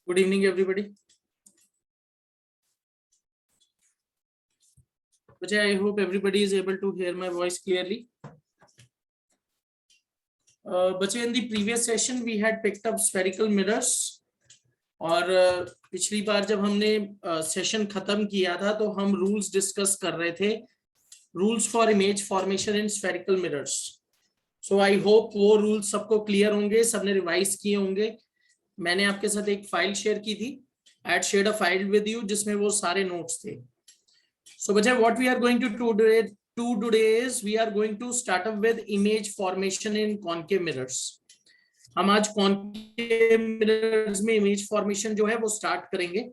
Good evening, everybody. I hope everybody is able to hear my voice clearly. In the previous session we had picked up spherical mirrors. और पिछली बार जब हमने session खत्म किया था तो हम रूल्स डिस्कस कर रहे थे, rules for image formation in spherical mirrors. So I hope वो रूल्स सबको क्लियर होंगे, सबने रिवाइज किए होंगे. मैंने आपके साथ एक फाइल शेयर की थी. I had shared a file with you जिसमें वो सारे नोट्स थे. So what we are going to do today is we are going to start up with image formation in concave mirrors. हम आज concave mirrors में image formation जो है वो start करेंगे.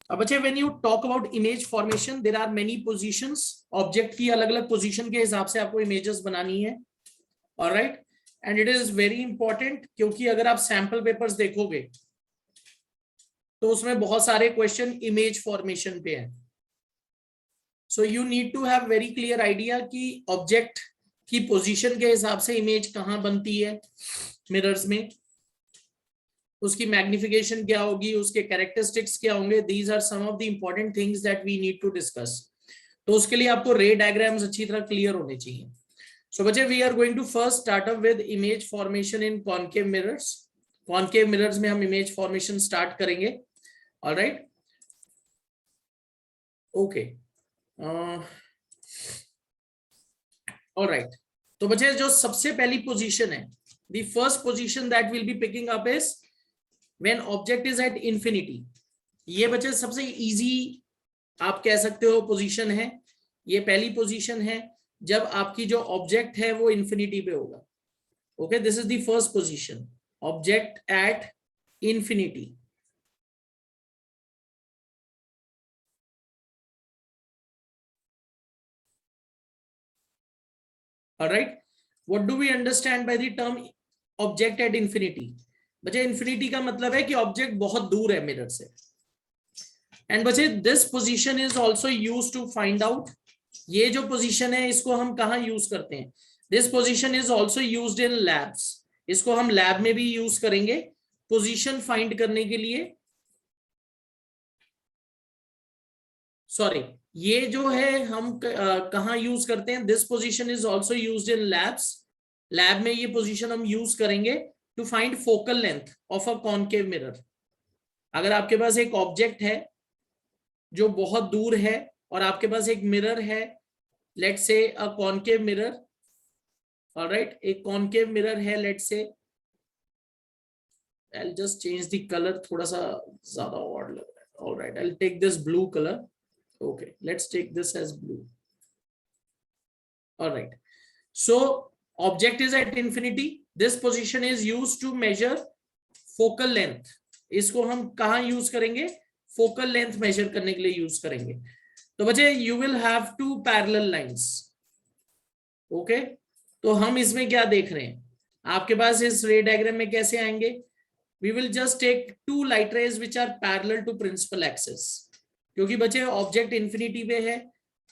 अब बच्चे when you talk about image formation there are many positions. Object की अलग-अलग position के हिसाब से आपको images बनानी है. Alright, and it is very important क्योंकि अगर आप sample papers देखोगे तो उसमें बहुत सारे question image formation पे हैं. So you need to have very clear idea कि ऑब्जेक्ट की पोजीशन के हिसाब से इमेज कहाँ बनती है मिरर्स में, उसकी मैग्निफिकेशन क्या होगी, उसके कैरेक्टरिस्टिक्स क्या होंगे. These are some of the important things that we need to discuss. तो उसके लिए आपको रे डायग्राम्स अच्छी तरह क्लियर होने चाहिए. So बच्चे we are going to first start up with image formation in concave mirrors. Concave mirrors में हम image formation start करेंगे. All right. Okay. Alright. तो बच्चे जो सबसे पहली पोजीशन है, the first position that we'll be picking up is when object is at infinity. ये बच्चे सबसे इजी आप कह सकते हो पोजीशन है. ये पहली पोजीशन है जब आपकी जो ऑब्जेक्ट है वो इंफिनिटी पे होगा. Okay, this is the first position, object at infinity. Alright, what do we understand by the term object at infinity? बच्चे infinity का मतलब है कि ऑब्जेक्ट बहुत दूर है मिरर से. एंड बच्चे this position is also used to find out. ये जो पोजीशन है इसको हम कहाँ यूज करते हैं? This position is also used in labs. इसको हम लैब में भी यूज करेंगे पोजीशन फाइंड करने के लिए. सॉरी, ये जो है हम कहाँ यूज करते हैं? This position is also used in labs. Lab में ये पोजीशन हम यूज करेंगे to find focal length of a concave mirror. अगर आपके पास एक ऑब्जेक्ट है जो बहुत दूर है और आपके पास एक मिरर है, let's say a concave mirror. Alright, एक कॉनकेव मिरर है, let's say I will just change the colour, थोड़ा सा ज्यादा ऑड लग रहा है. Alright, I will take this blue colour. Okay, let's take this as blue. All right, so object is at infinity. This position is used to measure focal length. इसको हम कहाँ use करेंगे? फोकल लेंथ मेजर करने के लिए use करेंगे. तो बच्चे you will have two parallel lines. Okay, तो हम इसमें क्या देख रहे हैं? आपके पास इस रे डायग्राम में कैसे आएंगे? We will just take two light rays which are parallel to principal axis. क्योंकि बच्चे ऑब्जेक्ट इंफिनिटी पे है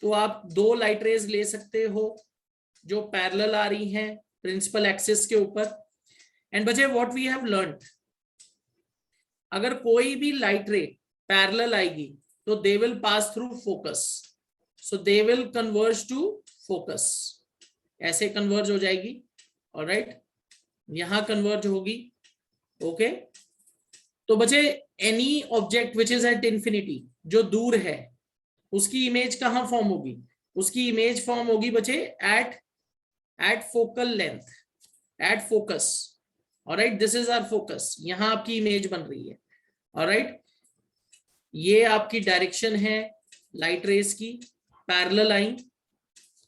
तो आप दो लाइट रेज ले सकते हो जो पैरेलल आ रही हैं प्रिंसिपल एक्सिस के ऊपर. एंड बच्चे व्हाट वी हैव लर्नड, अगर कोई भी लाइट रे पैरेलल आएगी तो they will pass through focus. So they will converge to focus. ऐसे कन्वर्ज हो जाएगी. ऑलराइट, यहां कन्वर्ज होगी. ओके, तो बच्चे any object which is at infinity, जो दूर है, उसकी इमेज कहां फॉर्म होगी? उसकी इमेज फॉर्म होगी बच्चे at focal length, at focus. Alright, this is our focus. यहां आपकी इमेज बन रही है. ऑलराइट, ये आपकी डायरेक्शन है लाइट रेस की, पैरेलल आइंग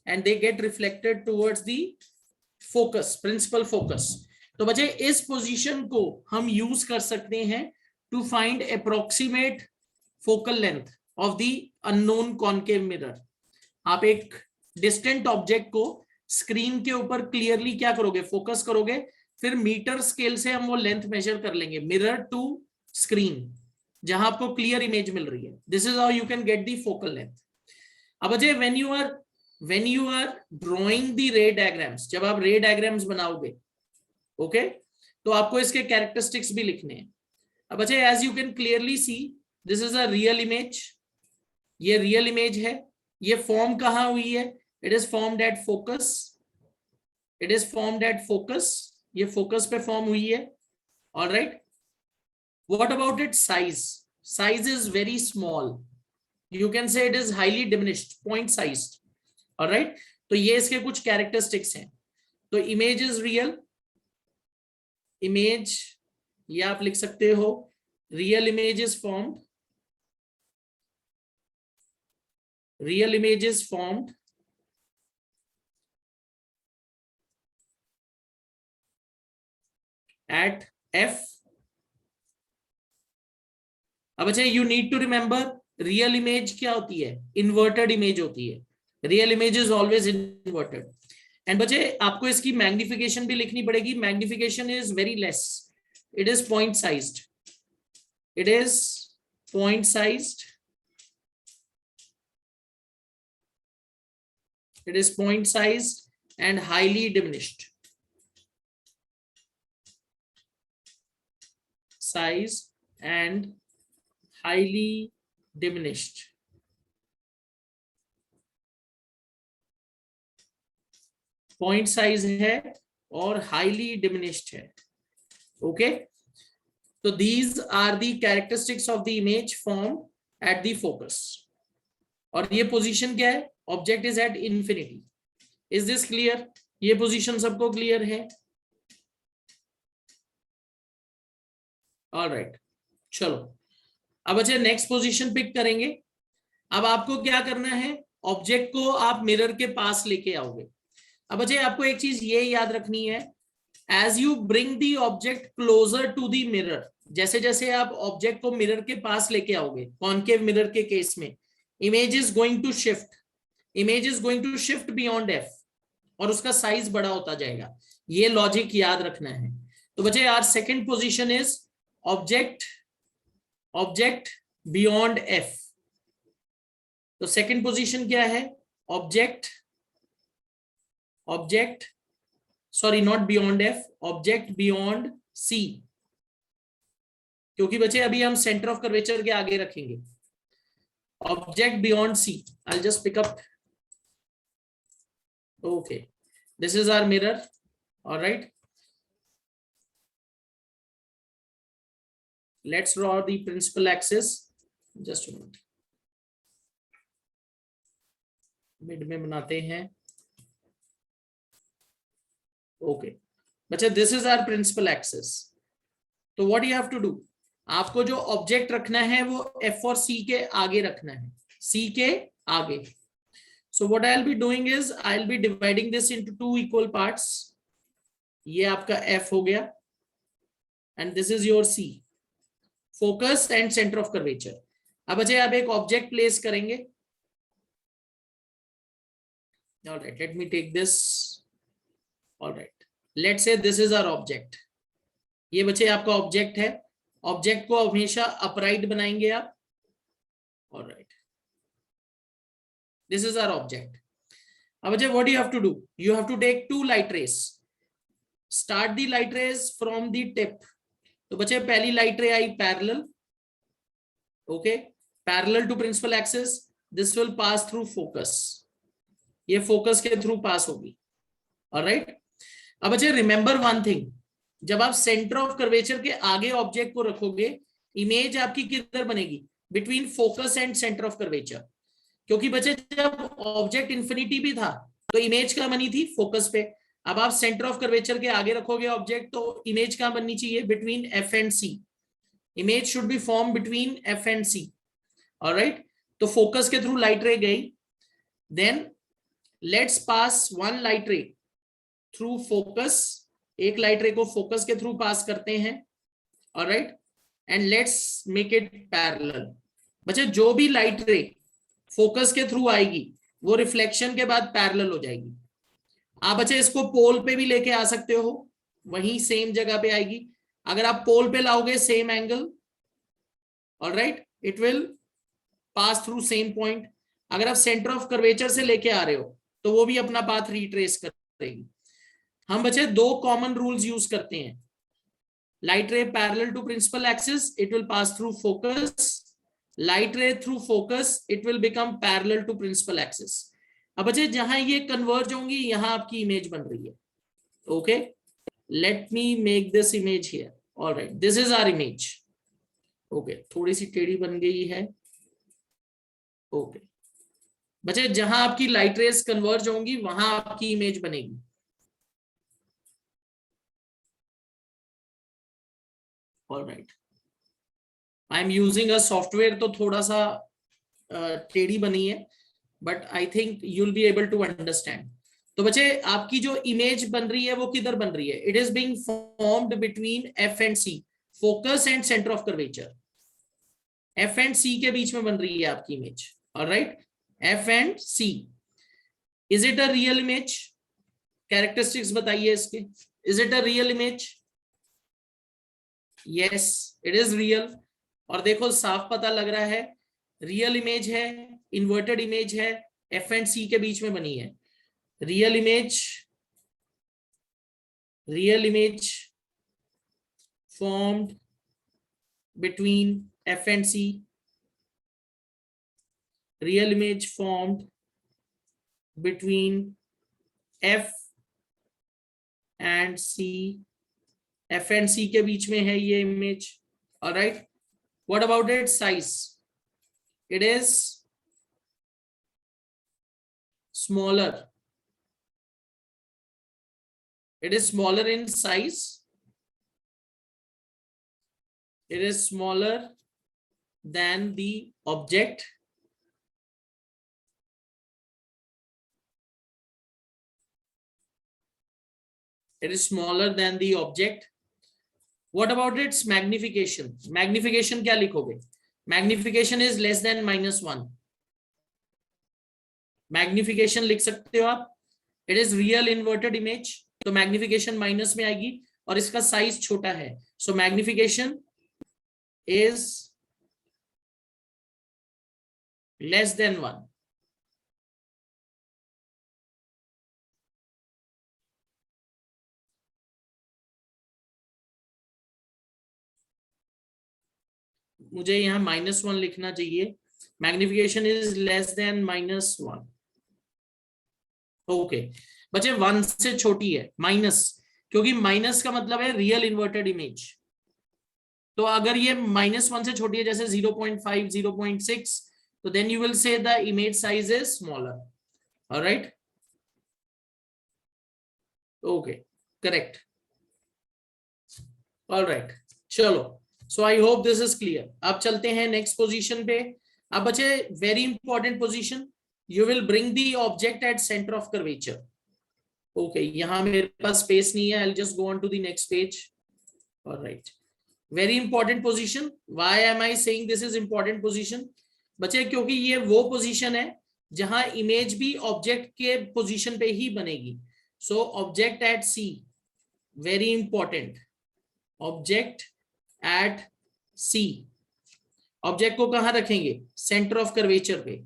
and they get reflected towards the focus, principal focus. तो बच्चे इस पोजीशन को हम यूज कर सकते हैं to find approximate focal length of the unknown concave mirror. आप एक डिस्टेंट ऑब्जेक्ट को स्क्रीन के ऊपर क्लियरली क्या करोगे? फोकस करोगे. फिर मीटर स्केल से हम वो लेंथ मेजर कर लेंगे मिरर टू स्क्रीन, जहां आपको क्लियर इमेज मिल रही है. This is how you can get the focal length. अब Ajay when you are drawing the ray diagrams, जब आप रे डायग्राम्स बनाओगे, ओके, तो आपको इसके कैरेक्टरिस्टिक्स भी लिखने हैं. अब बच्चे as you can clearly see this is a real image, ये रियल इमेज है। ये फॉर्म कहाँ हुई है? It is formed at focus, it is formed at focus, ये फोकस पे फॉर्म हुई है। Alright, what about it size? Size is very small, you can say it is highly diminished, point sized. Alright, तो ये इसके कुछ characteristics हैं। तो इमेज इज रियल, इमेज ये आप लिख सकते हो, real image is formed, real image is formed at f। अब अच्छा, you need to remember real image क्या होती है? इन्वर्टेड इमेज होती है, real image is always inverted. And बच्चे आपको इसकी मैग्निफिकेशन भी लिखनी पड़ेगी, magnification is very less, it is point sized, it is point sized, it is point sized and highly diminished, size and highly diminished। Point size है और highly diminished है। Okay, तो these are the characteristics of the image form at the focus. और ये position क्या है? Object is at infinity. Is this clear? ये position सबको क्लियर है? ऑलराइट, चलो अब अच्छा नेक्स्ट पोजीशन पिक करेंगे। अब आपको क्या करना है? ऑब्जेक्ट को आप मिरर के पास लेके आओगे। अब अच्छा आपको एक चीज ये याद रखनी है, as you bring the object closer to the mirror, जैसे जैसे आप ऑब्जेक्ट को मिरर के पास लेके आओगे, कॉनकेव मिरर के केस में image is going to shift, image is going to shift beyond F, और उसका साइज बड़ा होता जाएगा। ये लॉजिक याद रखना है। तो बच्चे our second position is object, object beyond F. तो सेकंड पोजीशन क्या है? Object, object sorry not beyond F, object beyond C, क्योंकि बच्चे अभी हम सेंटर ऑफ कर्वेचर के आगे रखेंगे। Object beyond C, I just pick up, okay, this is our mirror, all right, let's draw the principal axis, just a minute, mid में बनाते हैं। ओके बच्चा, this is our principal axis. तो what you have to do, आपको जो object रखना है वो एफ और सी के आगे रखना है, सी के आगे। So what I'll be doing is I'll be dividing this into two equal parts. ये आपका F हो गया and this is your C, focus and center of curvature। अब अच्छा आप एक ऑब्जेक्ट प्लेस करेंगे। All right, let me take this. All right, let's say this is our object। ये बच्चे आपका ऑब्जेक्ट है, ऑब्जेक्ट को हमेशा अपराइट बनाएंगे आप। All right, this is our object। अब what do you have to do? You have to take two light rays, start the light rays from the tip। तो बच्चे पहली लाइट रे आई parallel, okay, parallel to principal axis, this will pass through focus, ये focus के थ्रू pass होगी। Alright, अब बच्चे रिमेंबर वन थिंग, जब आप सेंटर ऑफ कर्वेचर के आगे ऑब्जेक्ट को रखोगे, इमेज आपकी किधर बनेगी? Between focus and centre of curvature. क्योंकि बच्चे जब ऑब्जेक्ट इंफिनिटी भी था तो इमेज कहां बनी थी? फोकस पे। अब आप सेंटर ऑफ कर्वेचर के आगे रखोगे ऑब्जेक्ट, तो इमेज कहां बननी चाहिए? Between F and C. Image should be form between F and C. Alright, तो फोकस के थ्रू लाइट रे गई, then let's pass one light ray through focus, एक लाइट रे को फोकस के थ्रू पास करते हैं। Alright, and let's make it parallel. बच्चे जो भी लाइट रे फोकस के थ्रू आएगी वो रिफ्लेक्शन के बाद पैरेलल हो जाएगी। आप बच्चे इसको पोल पे भी लेके आ सकते हो, वहीं सेम जगह पे आएगी। अगर आप पोल पे लाओगे same angle, alright, it will pass through same point. अगर आप सेंटर ऑफ कर्वेचर से लेके आ रहे हो तो वो भी अपना पाथ रिट्रेस करेगी। हम बच्चे दो कॉमन रूल्स यूज करते हैं। light ray parallel to principal axis, it will pass through focus. Light ray through focus, it will become parallel to principal axis. अब बच्चे जहां ये कन्वर्ज होंगी यहां आपकी इमेज बन रही है. Okay, let me make this image here. Alright, this is our image. Okay, थोड़ी सी टेढ़ी बन गई है. ओके बच्चे, जहां आपकी लाइट रेस कन्वर्ज होंगी वहां आपकी इमेज बनेगी. Alright, I am using a software, तो थोड़ा सा टेढ़ी बनी है, but I think you will be able to understand. तो बच्चे, आपकी जो इमेज बन रही है वो किधर बन रही है? It is being formed between F and C, focus and centre of curvature. F and C के बीच में बन रही है आपकी image. Alright, F and C. Is it a real image? Characteristics बताइए इसके. Is it a real image? Yes, it is real. और देखो साफ पता लग रहा है रियल इमेज है, इन्वर्टेड इमेज है, एफ एंड सी के बीच में बनी है. Real image formed between F and C. Real image formed between F and C. F and C के बीच में है ये image. Alright. What about its size? It is smaller. It is smaller in size. It is smaller than the object. It is smaller than the object. What about its magnification? Magnification क्या लिखोगे? Magnification is less than -1. Magnification लिख सकते हो आप. It is real inverted image, तो magnification minus में आएगी और इसका साइज छोटा है. सो मैग्निफिकेशन is less than 1. मुझे यहां -1 लिखना चाहिए. Magnification is less than -1. Okay बच्चे, 1 से छोटी है माइनस, क्योंकि माइनस का मतलब है रियल इन्वर्टेड इमेज. तो अगर ये -1 से छोटी है, जैसे 0.5, 0.6, तो then you will say the image size is smaller. Alright, okay, correct. Alright, चलो. So I hope this is clear. अब चलते हैं नेक्स्ट पोजीशन पे. अब बच्चे, very important position, you will bring the object at centre of curvature. Okay, यहां मेरे पास स्पेस नहीं है. I will just go on to the next page. Alright, very important position. Why am I saying this is important position? बच्चे, क्योंकि ये वो position है जहां इमेज भी ऑब्जेक्ट के पोजीशन पे ही बनेगी. So object at C, very important. Object at C. Object को कहां रखेंगे? सेंटर ऑफ कर्वेचर पे.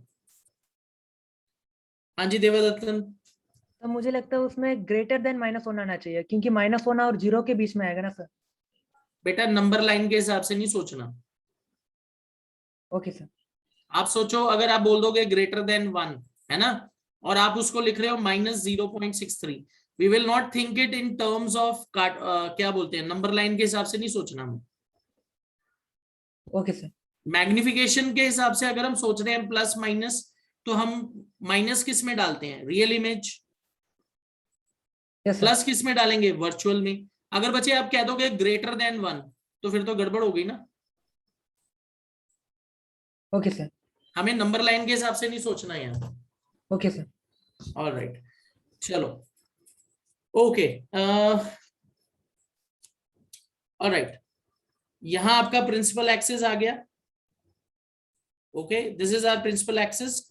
हाँ जी देवदत्तन. तो मुझे लगता है उसमें ग्रेटर देन -1 आना चाहिए, क्योंकि -1 और 0 के बीच में आएगा ना सर. बेटा, नंबर लाइन के हिसाब से नहीं सोचना. Okay sir. आप सोचो, अगर आप बोल दोगे ग्रेटर देन 1, है ना, और आप उसको लिख रहे हो -0.63, we will not think it in terms of क्या बोलते हैं, नंबर लाइन के हिसाब से नहीं सोचना हमें. Okay sir. मैग्निफिकेशन के हिसाब से अगर हम सोच रहे हैं प्लस माइनस, तो हम माइनस किस में डालते हैं? Real image. प्लस किस में डालेंगे? वर्चुअल में. अगर बच्चे आप कह दोगे ग्रेटर देन 1, तो फिर तो गड़बड़ हो गई ना. Okay sir. हमें नंबर लाइन के हिसाब से नहीं सोचना है यहाँ. Okay sir. ऑलराइट, चलो. ओके, ऑलराइट, यहां आपका प्रिंसिपल एक्सिस आ गया. Okay, this is our principal axis.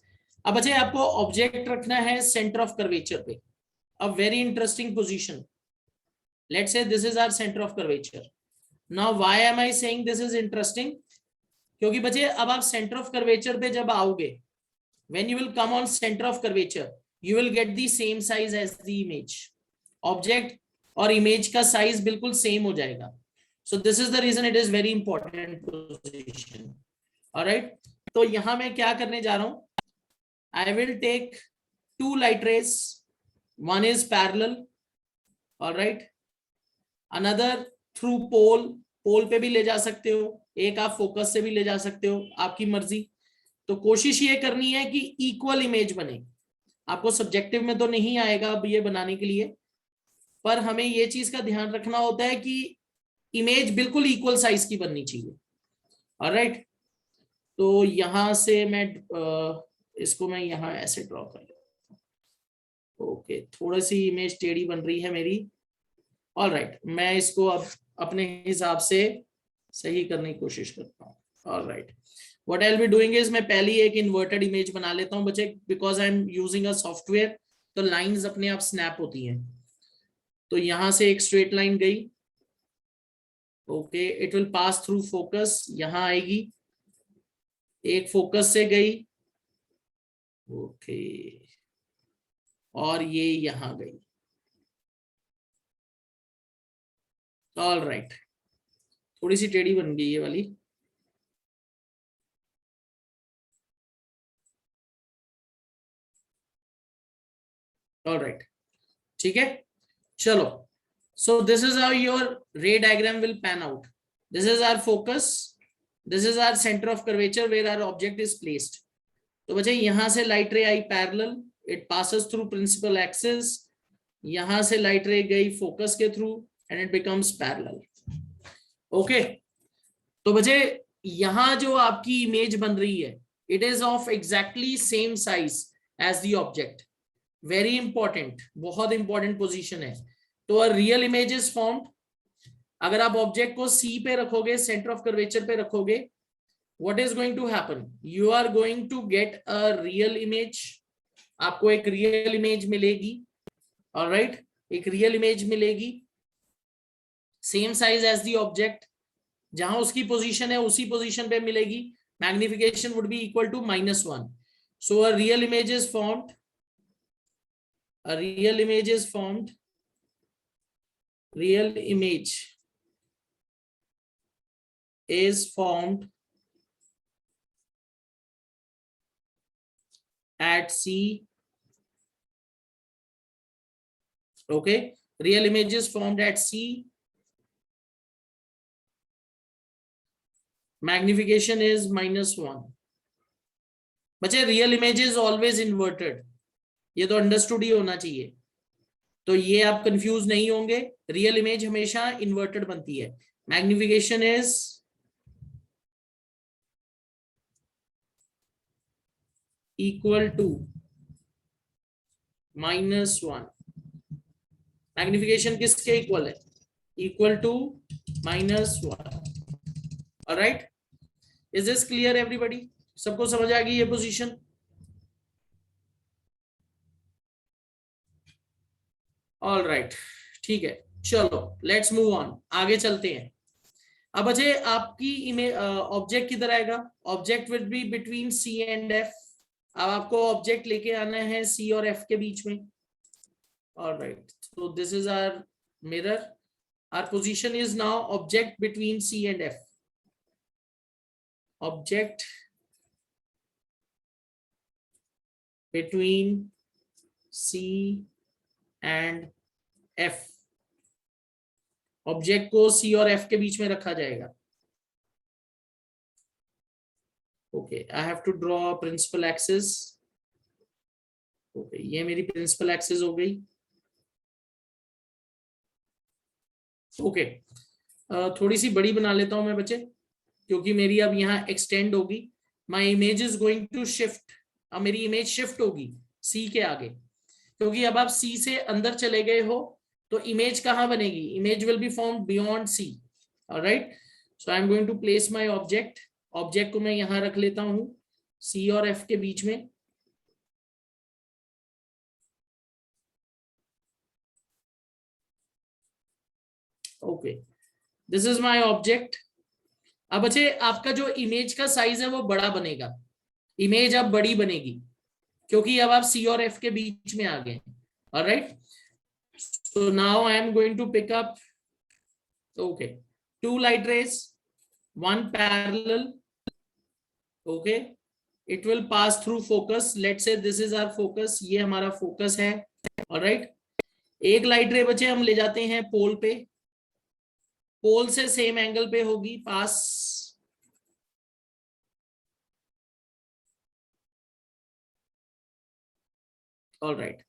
अब बच्चे, आपको ऑब्जेक्ट रखना है सेंटर ऑफ कर्वेचर पे. A very interesting position. Let's say this is our centre of curvature. Now why am I saying this is interesting? क्योंकि बच्चे, अब आप सेंटर ऑफ कर्वेचर पे जब आओगे, when you will come on centre of curvature, you will get the same size as the image. Object और image का size बिल्कुल सेम हो जाएगा. So this is the reason it is very important position. Alright, तो यहां मैं क्या करने जा रहा हूं, I will take 2 light rays, one is parallel, alright, another through पोल पे भी ले जा सकते हो, एक आप फोकस से भी ले जा सकते हो, आपकी मर्जी। तो कोशिश ये करनी है कि इक्वल इमेज बने। आपको सब्जेक्टिव में तो नहीं आएगा अब ये बनाने के लिए, पर हमें ये चीज का ध्यान रखना होता है कि इमेज बिल्कुल इक्वल साइज की बननी चाहिए। ऑलराइट, तो यहां से मैं इसको मैं यहां ऐसे ड्रॉ कर लेता हूं। ओके, थोड़ी सी इमेज टेढ़ी बन रही है मेरी। ऑलराइट, मैं इसको अब अपने हिसाब से सही करने की कोशिश करता हूँ। Alright, what I will be doing is मैं पहले एक इन्वर्टेड इमेज बना लेता हूँ बच्चे, because I am using a software, तो लाइंस अपने आप स्नैप होती हैं। तो यहां से एक स्ट्रेट लाइन गई, okay, it will pass through focus, यहां आएगी, एक फोकस से गई, ओके, और ये यहां गई। ऑल राइट, थोड़ी सी टेढ़ी बन गई ये वाली। ऑल राइट, ठीक है, चलो। So this is how your ray diagram will pan out. This is our focus, this is our centre of curvature where our object is placed. तो बच्चे यहां से लाइट रे आई parallel, it passes through principal axis, यहां से light ray गई focus के through and it becomes parallel. Okay, तो बच्चे यहां जो आपकी इमेज बन रही है, it is of exactly same size as the object. Very important, बहुत इंपॉर्टेंट पोजीशन है। तो a real image is formed. अगर आप ऑब्जेक्ट को सी पे रखोगे, सेंटर ऑफ कर्वेचर पे रखोगे, what is going to happen, you are going to get a real image, आपको एक रियल इमेज मिलेगी। ऑलराइट, एक रियल इमेज मिलेगी same size as the object, जहां उसकी पोजीशन है उसी पोजीशन पे मिलेगी। Magnification would be equal to -1। So a real image is formed, a real image is formed, real image is formed at C. Okay, real image is formed at C. Magnification is -1। बच्चे real image is always inverted, ये तो understood ही होना चाहिए। तो ये आप confuse नहीं होंगे, रियल इमेज हमेशा इन्वर्टेड बनती है। Magnification is equal to -1। Magnification किसके इक्वल है? Equal to -1। Alright, is this clear everybody? सबको समझ आ गई ये पोजीशन? ऑलराइट, ठीक है, चलो लेट्स मूव ऑन, आगे चलते हैं। अब अजय आपकी इमेज ऑब्जेक्ट किधर आएगा? Object will be between C and F. अब आपको ऑब्जेक्ट लेके आना है सी और एफ के बीच में। Alright, so this is our mirror. Our position is now object between C and F. Object between C and F. Object को C और F के बीच में रखा जाएगा। Okay, I have to draw principal axis. Okay, ये मेरी principal axis हो गई। ओके, थोड़ी सी बड़ी बना लेता हूं मैं बच्चे, क्योंकि मेरी अब यहाँ एक्सटेंड होगी। My image is going to shift, अब मेरी इमेज शिफ्ट होगी सी के आगे, क्योंकि अब आप सी से अंदर चले गए हो, तो इमेज कहाँ बनेगी? Image will be formed beyond C. Alright, so I am going to place my object. Object को मैं यहाँ रख लेता हूं सी और एफ के बीच में। Okay, this is my object. अब बच्चे आपका जो इमेज का साइज है वो बड़ा बनेगा, इमेज अब बड़ी बनेगी, क्योंकि अब आप सी और एफ के बीच में आ गए। Alright, so now I am going to pick up, okay, 2 light rays, 1 parallel. Okay, it will pass through focus. Let's say this is our focus, ये हमारा focus है. All right, एक लाइट रे बचे हम ले जाते हैं पोल पे, पोल से सेम एंगल पे होगी pass. All right,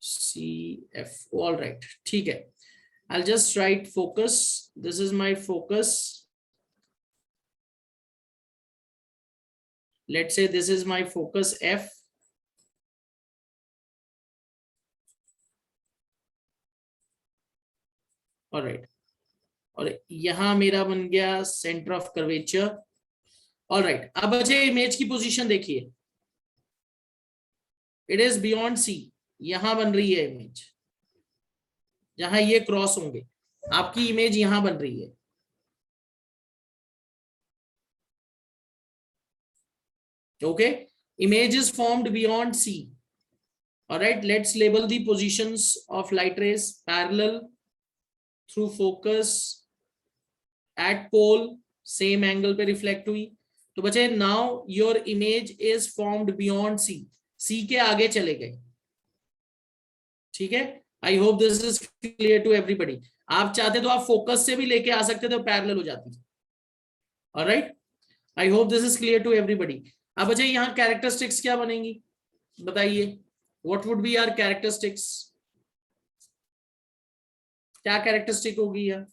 CF. All right, ठीक है. I'll just write focus. This is my focus. Let's say this is my focus F. All right, और यहां मेरा बन गया centre of curvature. All right, अब बचे इमेज की पोजीशन देखिए. It is beyond C. यहां बन रही है इमेज, जहां ये क्रॉस होंगे आपकी इमेज यहां बन रही है. Okay, image is formed beyond C. Alright, let's label the positions of light rays. Parallel, through focus, at pole, same angle पे रिफ्लेक्ट हुई. तो बचे now your image is formed beyond C. C के आगे चले गए. ठीक है, I hope this is clear to everybody. आप चाहते तो आप फोकस से भी लेके आ सकते थे, पैरेलल हो जाती. Alright, I hope this is clear to everybody. अब बचे यहाँ कैरेक्टरिस्टिक्स क्या बनेंगी बताइए. What would be our characteristics? क्या कैरेक्टरिस्टिक होगी यार?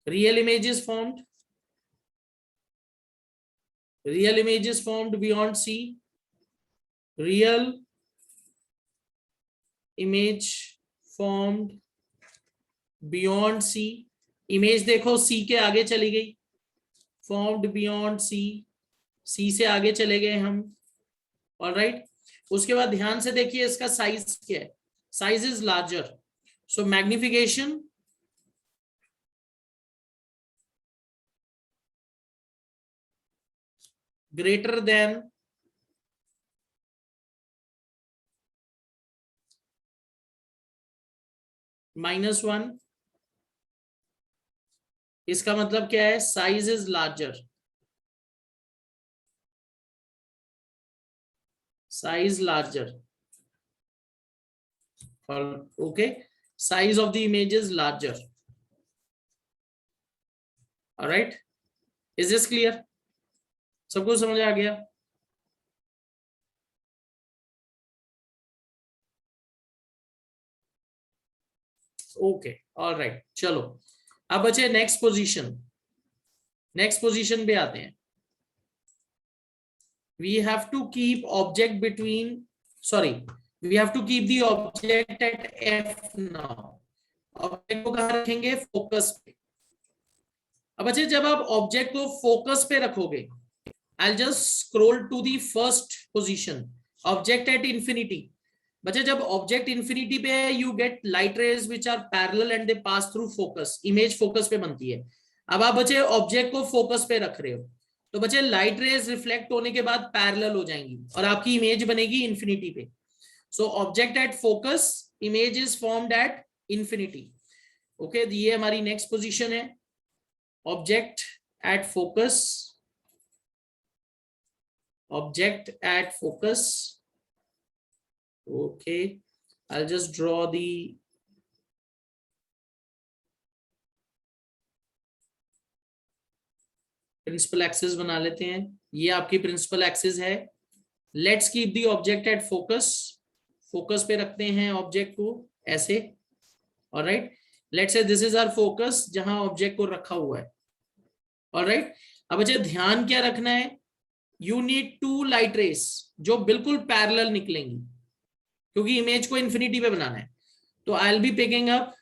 Real image is formed, real image is formed beyond C. Real image formed beyond C. Image देखो C के आगे चली गई, formed beyond C. C से आगे चले गए हम. ऑल राइट, उसके बाद ध्यान से देखिए इसका साइज क्या है. Size is larger, so magnification greater than -1. इसका मतलब क्या है? Size is larger. Size larger. Okay, size of the image is larger. Alright, is this clear? सबको समझ आ गया? ओके, ऑल राइट, चलो अब बचे नेक्स्ट पोजीशन. नेक्स्ट पोजीशन पे आते हैं. We have to keep object between, sorry, we have to keep the object at F now. Object को कहां रखेंगे? फोकस पे. अब बच्चे जब आप ऑब्जेक्ट को फोकस पे रखोगे, I'll just scroll to the first position, object at infinity. बच्चे जब ऑब्जेक्ट इंफिनिटी पे है, you get light rays which are parallel and they pass through focus. Image focus पे बनती है. अब आप बच्चे ऑब्जेक्ट को फोकस पे रख रहे हो, तो बच्चे लाइट रेज रिफ्लेक्ट होने के बाद पैरेलल हो जाएंगी और आपकी इमेज बनेगी इंफिनिटी पे. सो object eight focus, image is formed at infinity. Okay, ये हमारी नेक्स्ट पोजीशन है. Object at focus, object at focus. Okay, I'll just draw the principal axis बना लेते हैं. ये आपकी principal axis है. Let's keep the object at focus. Focus पे रखते हैं ऑब्जेक्ट को ऐसे. All right, let's say this is our focus, जहां ऑब्जेक्ट को रखा हुआ है. All right, अब अच्छा ध्यान क्या रखना है? You need 2 light rays जो बिल्कुल पैरेलल निकलेंगी, क्योंकि इमेज को इंफिनिटी पे बनाना है. तो I'll be picking up,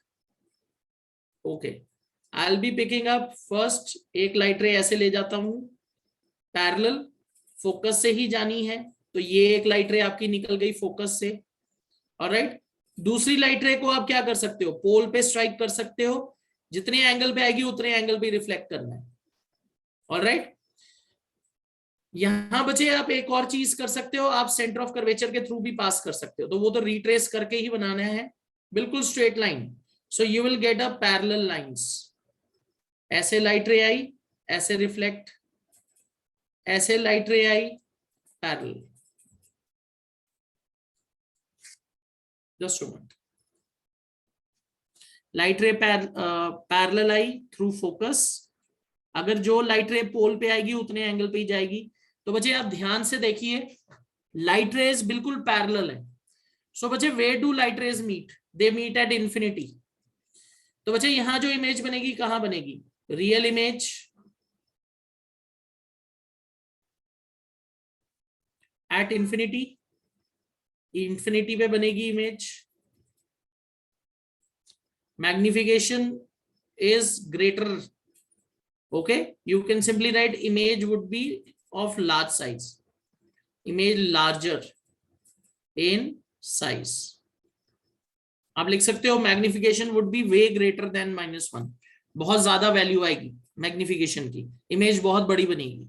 okay, I'll be picking up first एक लाइट रे ऐसे ले जाता हूं पैरेलल, फोकस से ही जानी है, तो ये एक लाइट रे आपकी निकल गई फोकस से. ऑलराइट, दूसरी लाइट रे को आप क्या कर सकते हो? पोल पे स्ट्राइक कर सकते हो. जितने एंगल पे आएगी उतने एंगल पे रिफ्लेक्ट करना है. ऑलराइट, यहां बचे आप एक और चीज कर सकते हो, आप सेंटर ऑफ कर्वेचर के थ्रू भी पास कर सकते हो, तो वो तो रिट्रेस करके ही बनाना है, बिल्कुल straight line. So you will get a parallel lines, ऐसे लाइट रे आई, ऐसे रिफ्लेक्ट, ऐसे लाइट रे आई, parallel. Just a minute, light ray parallel I through focus, अगर जो लाइट रे पोल पे आएगी उतने एंगल पे ही जाएगी। तो बच्चे आप ध्यान से देखिए, लाइट रेज बिल्कुल पैरेलल है। सो बच्चे where do light rays meet, they meet at infinity. तो बच्चे यहां जो इमेज बनेगी कहां बनेगी, real image at infinity, infinity पे बनेगी image. Magnification is greater, okay, you can simply write image would be of large size, image larger in size। आप लिख सकते हो magnification would B way greater than -1, बहुत ज्यादा वैल्यू आएगी magnification की, इमेज बहुत बड़ी बनेगी।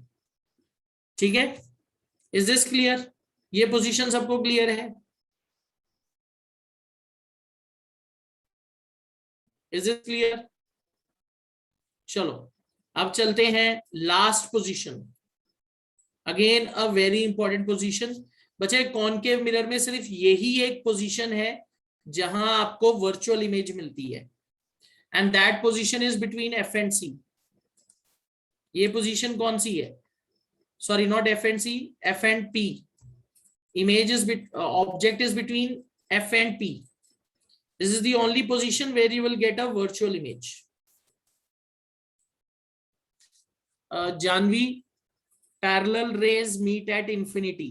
ठीक है, इज दिस क्लियर? ये पोजीशन सबको क्लियर है? Is this clear? चलो अब चलते हैं last position, again a very important position. बच्चे कॉनकेव मिरर में सिर्फ यही एक पोजीशन है जहां आपको वर्चुअल इमेज मिलती है, and that position is between F and C. ये पोजीशन कौन सी है? Sorry, not F and C, F and P. Image is object is between F and P. This is the only position where you will get a virtual image. Janvi, parallel rays meet at infinity.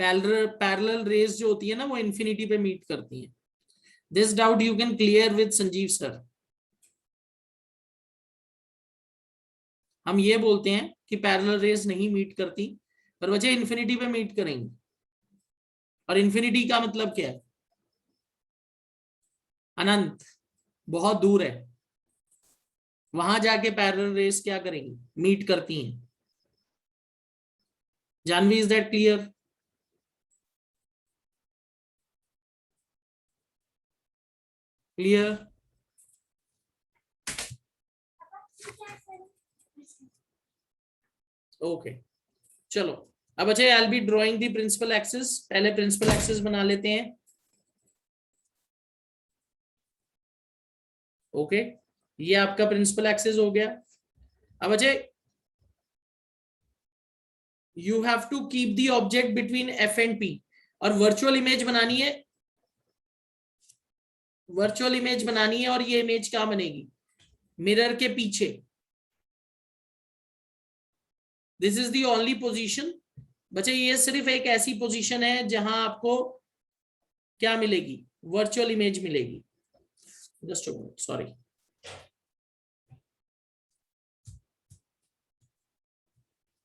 Parallel rays जो होती है ना वो infinity पे meet करती है। This doubt you can clear with Sanjeev sir. हम ये बोलते हैं कि पैरेलल रेज नहीं मीट करती, पर वजह इंफिनिटी पे मीट करेंगी। और इंफिनिटी का मतलब क्या है? अनंत, बहुत दूर है, वहां जाके पैरेलल रेज क्या करेंगी, मीट करती हैं। Janhvi, is that clear? Clear? Okay, चलो अब अच्छा, I will be drawing the principal axis. पहले प्रिंसिपल एक्सिस बना लेते हैं। ओके, ये आपका प्रिंसिपल एक्सिस हो गया। अब Ajay, you have to keep the object between F and P, और वर्चुअल इमेज बनानी है, वर्चुअल इमेज बनानी है। और ये इमेज कहां बनेगी? मिरर के पीछे। This is the only position. बच्चे ये सिर्फ एक ऐसी पोजीशन है जहां आपको क्या मिलेगी, वर्चुअल इमेज मिलेगी। Just a minute, sorry.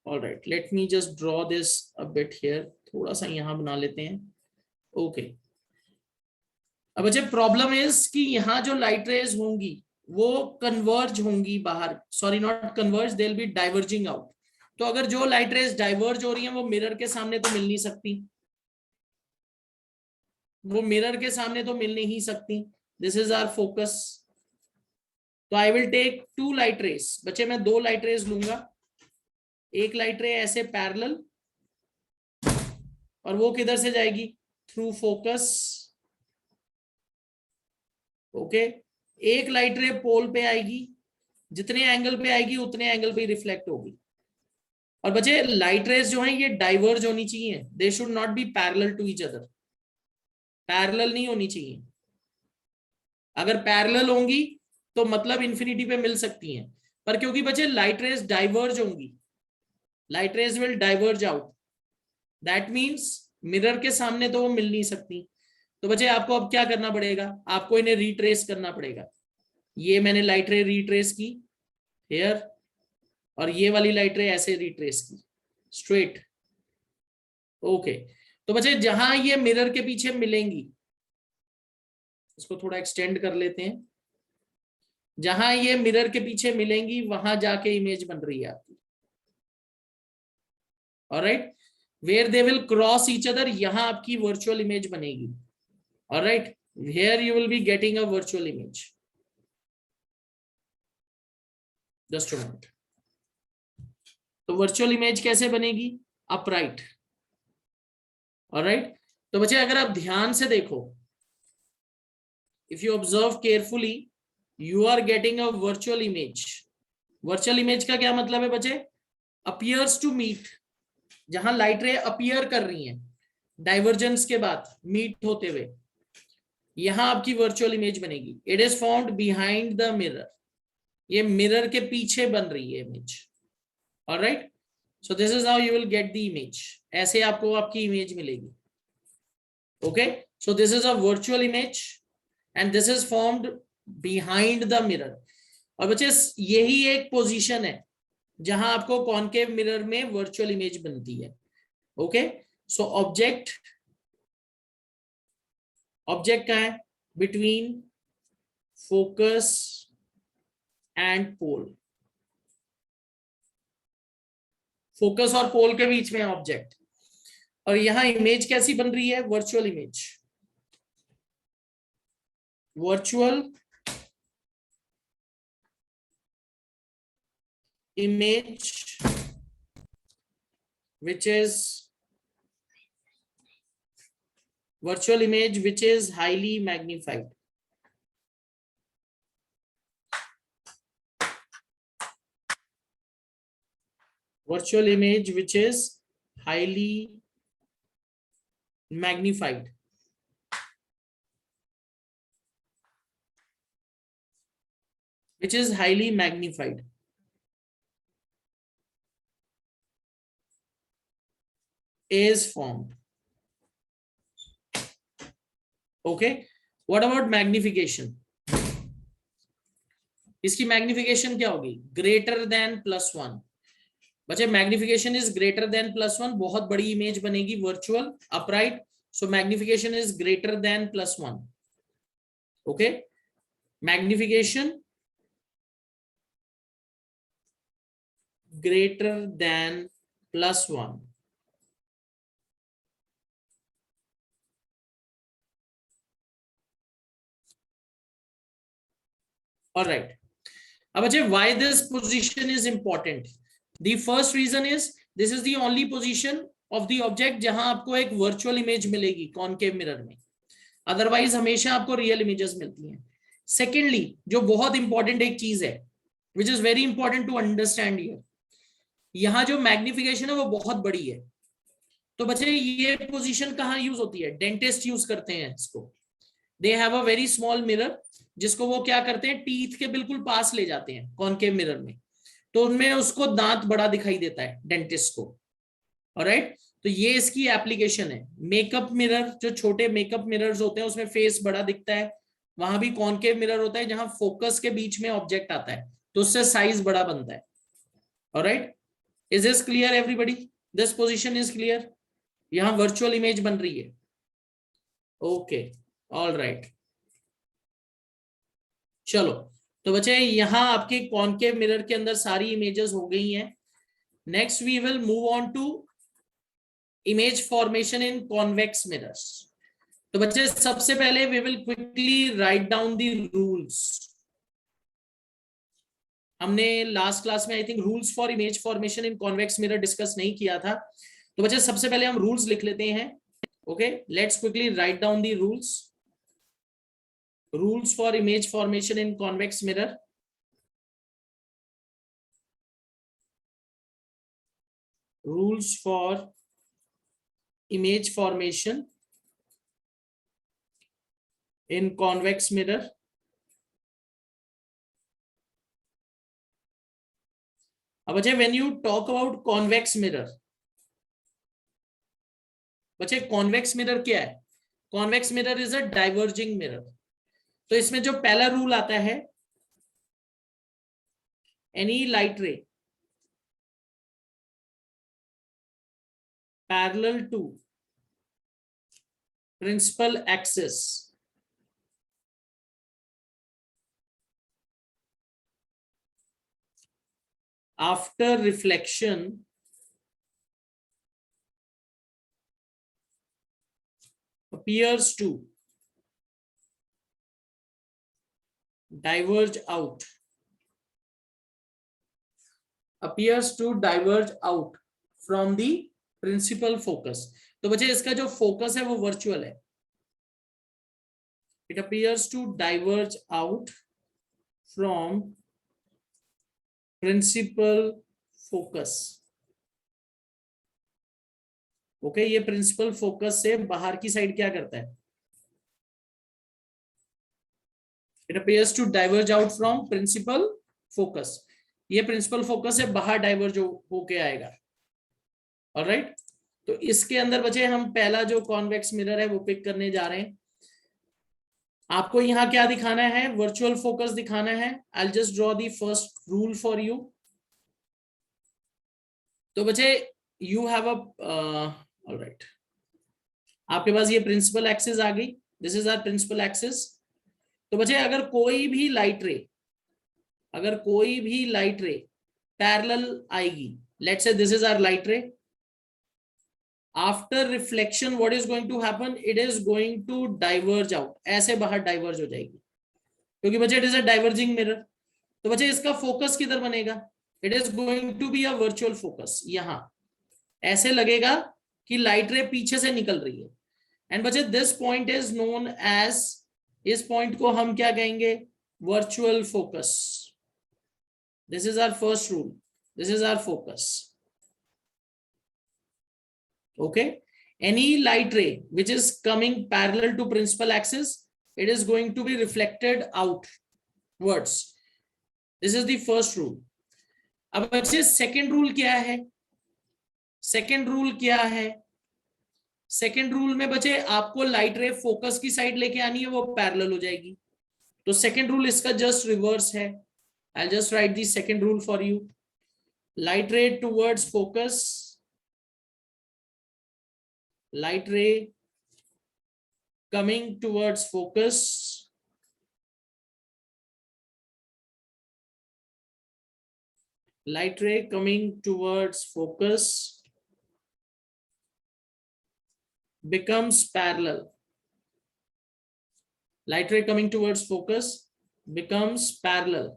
All right, late me just draw this a bit here, थोड़ा सा यहां बना लेते हैं। ओके, अब अच्छा प्रॉब्लम इज कि यहां जो लाइट रेज होंगी वो कन्वर्ज होंगी बाहर, sorry not converge, they will be diverging out. तो अगर जो लाइट रेज डाइवर्ज हो रही है वो मिरर के सामने तो मिल नहीं सकती, वो मिरर के सामने तो मिल नहीं सकती। This is our focus. तो I will take two light rays. बच्चे मैं दो लाइट रेज लूंगा, एक लाइट रे ऐसे पैरेलल, और वो किधर से जाएगी, थ्रू फोकस। ओके, एक लाइट रे पोल पे आएगी, जितने एंगल पे आएगी उतने एंगल पे रिफ्लेक्ट होगी। और बच्चे लाइट रेज जो है ये डाइवर्ज होनी चाहिए, they should not be parallel to each other, parallel नहीं होनी चाहिए। अगर पैरेलल होंगी तो मतलब इंफिनिटी पे मिल सकती हैं, पर क्योंकि बच्चे लाइट रेज डाइवर्ज होंगी, light rays will diverge out, that means mirror के सामने तो वो मिल नहीं सकती। तो बच्चे आपको अब क्या करना पड़ेगा, आपको इन्हें रिट्रेस करना पड़ेगा। ये मैंने लाइट रे रिट्रेस की हेयर, और ये वाली लाइट रे ऐसे रिट्रेस की स्ट्रेट। ओके, तो बच्चे जहां ये मिरर के पीछे मिलेंगी, इसको थोड़ा एक्सटेंड कर लेते हैं, जहां ये मिरर के पीछे मिलेंगी वहां जाके इमेज बन रही है आपकी। Alright, where they will cross each other, यहां आपकी वर्चुअल इमेज बनेगी। Alright, here you will be getting a virtual image. Just a minute. तो वर्चुअल इमेज कैसे बनेगी? अपराइट। ऑलराइट, तो बच्चे अगर आप ध्यान से देखो, if you observe carefully, you are getting a virtual image. Virtual image का क्या मतलब है बच्चे? अपीयर्स टू मीट, जहां लाइट रे अपीयर कर रही हैं डाइवर्जेंस के बाद मीट होते हुए, यहां आपकी वर्चुअल इमेज बनेगी। It is found behind the mirror, ये मिरर के पीछे बन रही है image. Alright, so this is how you will get the image, ऐसे आपको आपकी इमेज मिलेगी। Okay, so this is a virtual image and this is formed behind the mirror. और बच्चे यही एक पोजीशन है जहां आपको कॉनकेव मिरर में वर्चुअल इमेज बनती है। ओके, सो ऑब्जेक्ट का है between focus and pole, focus और पोल के बीच में ऑब्जेक्ट, और यहां इमेज कैसी बन रही है? Virtual image. Virtual image which is highly magnified. Virtual image which is highly magnified. Which is highly magnified. Is formed. Okay, what about magnification? इसकी मैग्निफिकेशन क्या होगी? Greater than +1। बच्चे मैग्निफिकेशन इज ग्रेटर देन +1, बहुत बड़ी image बनेगी virtual upright, so magnification is greater than +1। Okay, magnification greater than +1। all right, अब बच्चे why this position is important? The first reason is this is the only position of the object जहां आपको एक virtual image मिलेगी concave mirror में, otherwise हमेशा आपको real images मिलती हैं। सेकेंडली, जो बहुत इंपॉर्टेंट एक चीज है which is very important to understand here, यहां जो मैग्निफिकेशन है वो बहुत बड़ी है। तो बच्चे ये पोजीशन कहां यूज होती है? डेंटिस्ट यूज करते हैं इसको। They have a very small mirror, जिसको वो क्या करते हैं, टीथ के बिल्कुल पास ले जाते हैं कॉनकेव मिरर में, तो उनमें उसको दांत बड़ा दिखाई देता है डेंटिस्ट को। ऑलराइट, तो ये इसकी एप्लीकेशन है। मेकअप मिरर, जो छोटे मेकअप मिरर्स होते हैं उसमें फेस बड़ा दिखता है, वहां भी कॉनकेव मिरर होता है जहां फोकस के बीच में ऑब्जेक्ट आता है तो उससे साइज बड़ा बनता है। Alright, is this clear everybody? This position is clear? यहां वर्चुअल इमेज बन रही है। ओके, ऑलराइट, चलो, तो बच्चे यहां आपके कॉनकेव मिरर के अंदर सारी इमेजेस हो गई हैं। Next we will move on to image formation in convex mirrors. तो बच्चे सबसे पहले we will quickly write down the rules. हमने लास्ट क्लास में I think rules for image formation in convex mirror discuss नहीं किया था, तो बच्चे सबसे पहले हम रूल्स लिख लेते हैं। Okay, let's quickly write down the rules. Rules for image formation in convex mirror. Rules for image formation in convex mirror. अब बच्चे when you talk about convex mirror, बच्चे convex mirror क्या है? Convex mirror is a diverging mirror. तो इसमें जो पहला rule आता है, any light ray parallel to principal axis after reflection appears to diverge out from the principal focus. तो बच्चे इसका जो फोकस है वो वर्चुअल है. It appears to diverge out from principal focus. Okay, ये प्रिंसिपल फोकस से बाहर की साइड क्या करता है? It appears to diverge out from principal focus. ये प्रिंसिपल फोकस से बाहर डाइवर्ज होके आएगा. ऑलराइट, तो इसके अंदर बचे हम पहला जो कॉन्वेक्स मिरर है वो पिक करने जा रहे हैं. आपको यहां क्या दिखाना है? वर्चुअल फोकस दिखाना है. I will just draw the first rule for you. तो बचे यू हैव अ ऑलराइट, आपके पास ये प्रिंसिपल एक्सिस आ गई. This is our principal axis. तो बचे अगर कोई भी लाइट रे पैरेलल आएगी, let's say this is our light ray, after reflection what is going to happen? It is going to diverge out. ऐसे बाहर डाइवर्ज हो जाएगी क्योंकि बच्चे it is a diverging mirror. तो बच्चे इसका फोकस किधर बनेगा? It is going to be a virtual focus. यहां ऐसे लगेगा कि लाइट रे पीछे से निकल रही है. एंड बच्चे this point is known as, इस पॉइंट को हम क्या कहेंगे? Virtual focus. This is our first rule. This is our focus. Okay, any light ray which is coming parallel to principal axis, it is going to be reflected outwards. This is the first rule. अब बच्चे second rule क्या है? Second rule में बच्चे आपको light ray focus की side लेके आनी है, वो पैरेलल हो जाएगी. तो सेकेंड रूल इसका जस्ट रिवर्स है. I just right the second rule for you. Light रे towards focus, light ray coming towards focus, light ray coming towards focus becomes parallel. Light ray coming towards focus becomes parallel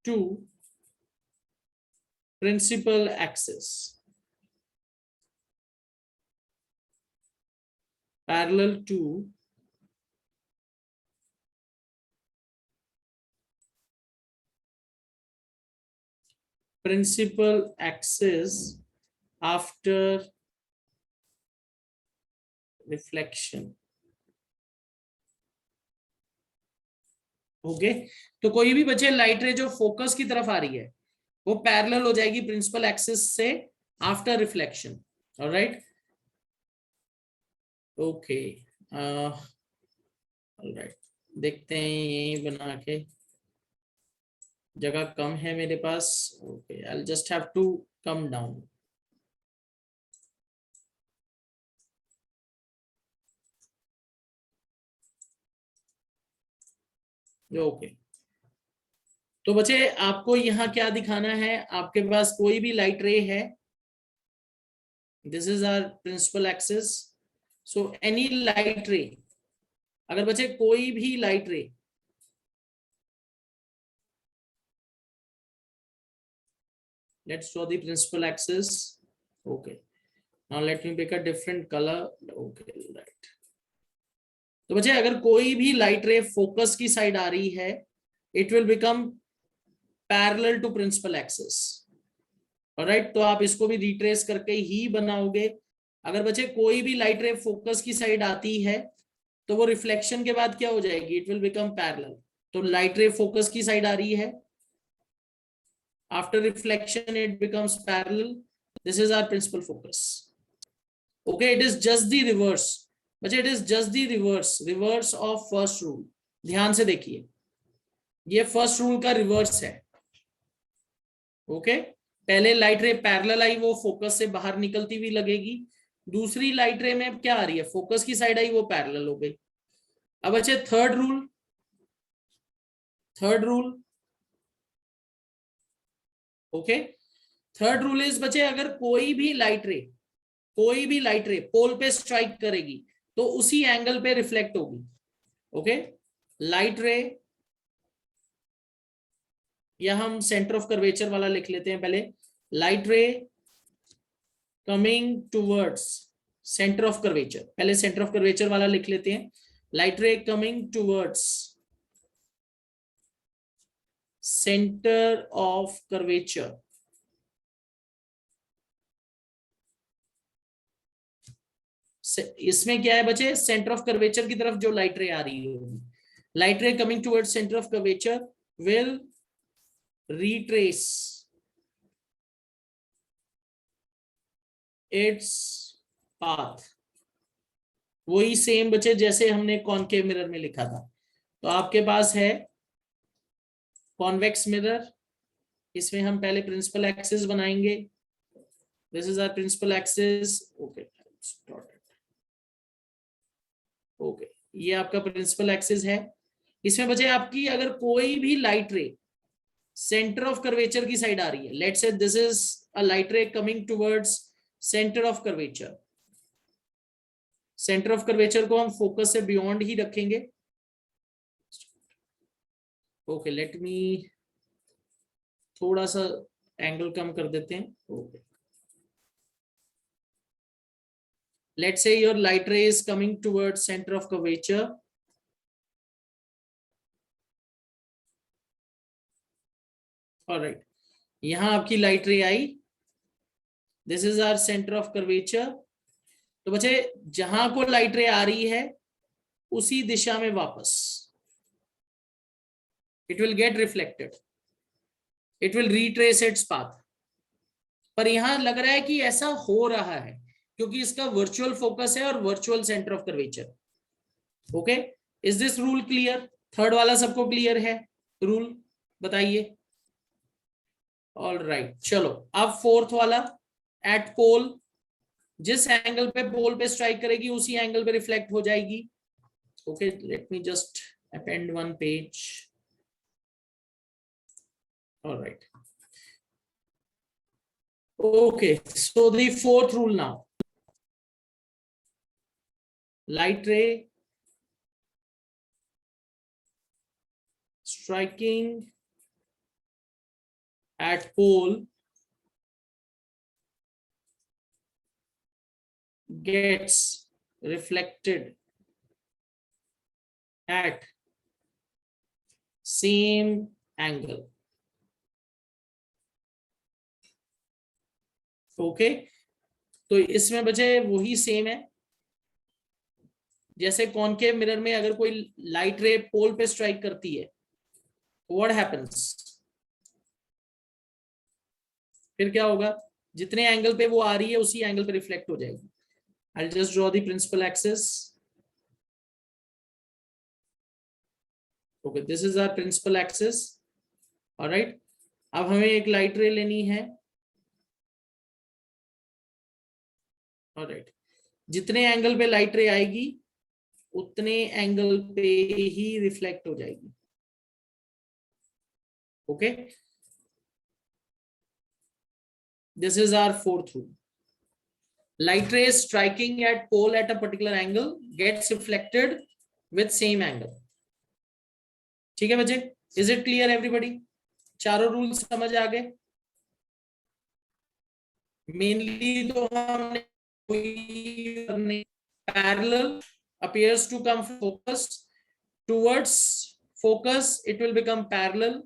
to principal axis. Parallel to principal axis after reflection. Okay, तो कोई भी बच्चे light रे जो focus की तरफ आ रही है वो पैरेलल हो जाएगी प्रिंसिपल एक्सिस से after reflection. Alright, okay, alright, देखते हैं यही बना के. जगह कम है मेरे पास. Okay, I will just have to come down. Okay, तो बच्चे आपको यहां क्या दिखाना है? आपके पास कोई भी लाइट रे है. This is our principal axis. So any light ray, अगर बच्चे कोई भी light ray, let's draw the principal axis. Okay, now let me pick a different colour. Okay, right. तो बच्चे अगर कोई भी लाइट रे फोकस की साइड आ रही है, it will become parallel to principal axis. Alright, तो आप इसको भी रिट्रेस करके ही बनाओगे. अगर बच्चे कोई भी लाइट रे फोकस की साइड आती है तो वो रिफ्लेक्शन के बाद क्या हो जाएगी? It will become parallel. तो लाइट रे फोकस की साइड आ रही है, after reflection it becomes parallel. This is our principal focus. Okay, it is just the reverse. बच्चे it is just the reverse of first rule. ध्यान से देखिए, ये फर्स्ट रूल का रिवर्स है. ओके, पहले लाइट रे पैरेलल आई, वो फोकस से बाहर निकलती हुई लगेगी. दूसरी लाइट रे में क्या आ रही है? फोकस की साइड आई, वो पैरेलल हो गई. अब अच्छे third rule, third rule, okay. Third rule is बच्चे, अगर कोई भी लाइट रे पोल पे स्ट्राइक करेगी तो उसी एंगल पे रिफ्लेक्ट होगी, ओके। लाइट रे, या हम सेंटर ऑफ कर्वेचर वाला लिख लेते हैं पहले। Light ray coming towards centre of curvature, पहले सेंटर ऑफ कर्वेचर वाला लिख लेते हैं। Light ray coming towards centre of curvature, इसमें क्या है बच्चे, सेंटर ऑफ कर्वेचर की तरफ जो लाइट रे आ रही होगी, light ray coming towards centre of curvature will retrace its path. वही सेम बच्चे जैसे हमने कॉनकेव मिरर में लिखा था। तो आपके पास है कॉन्वेक्स मिरर, इसमें हम पहले प्रिंसिपल एक्सिस बनाएंगे। This is our principal axis, okay okay, ये आपका प्रिंसिपल एक्सिस है। इसमें बचे आपकी अगर कोई भी लाइट रे सेंटर ऑफ कर्वेचर की साइड आ रही है, let's say this is a light ray coming towards centre of curvature, centre of curvature को हम फोकस से बियॉन्ड ही रखेंगे। ओके, लेट मी थोड़ा सा एंगल कम कर देते हैं, okay. Let's say your light ray is coming towards center of curvature. All right, यहां आपकी लाइट रे आई, this is our centre of curvature. तो बच्चे जहां को लाइट रे आ रही है उसी दिशा में वापस it will get reflected, it will retrace its path. पर यहां लग रहा है कि ऐसा हो रहा है क्योंकि इसका वर्चुअल फोकस है और virtual centre of curvature, okay. Is this rule clear? Third वाला सबको क्लियर है रूल, बताइए। ऑल राइट, चलो अब फोर्थ वाला, एट पोल, जिस एंगल पे पोल पे स्ट्राइक करेगी उसी एंगल पे रिफ्लेक्ट हो जाएगी, okay. Let me just append one page, all right, okay. So the fourth rule now, light ray striking at pole gets reflected at same angle, okay. तो इसमें बचे वही सेम है जैसे कॉनकेव मिरर में अगर कोई लाइट रे पोल पे स्ट्राइक करती है, व्हाट हैपेंस, फिर क्या होगा, जितने एंगल पे वो आ रही है उसी एंगल पे रिफ्लेक्ट हो जाएगी। I will just draw the principal axis, okay, this is our principal axis, alright. अब हमें एक लाइट रे लेनी है, ऑलराइट। जितने एंगल पे लाइट रे आएगी उतने एंगल पे ही रिफ्लेक्ट हो जाएगी, okay. This is our fourth rule, light ray striking at pole at a particular angle gets reflected with same angle, ठीक है बच्चे, इज इट क्लियर एवरीबॉडी? चारों रूल समझ आ गए? मेनली तो हमने parallel appears to come focus towards focus, it will become parallel,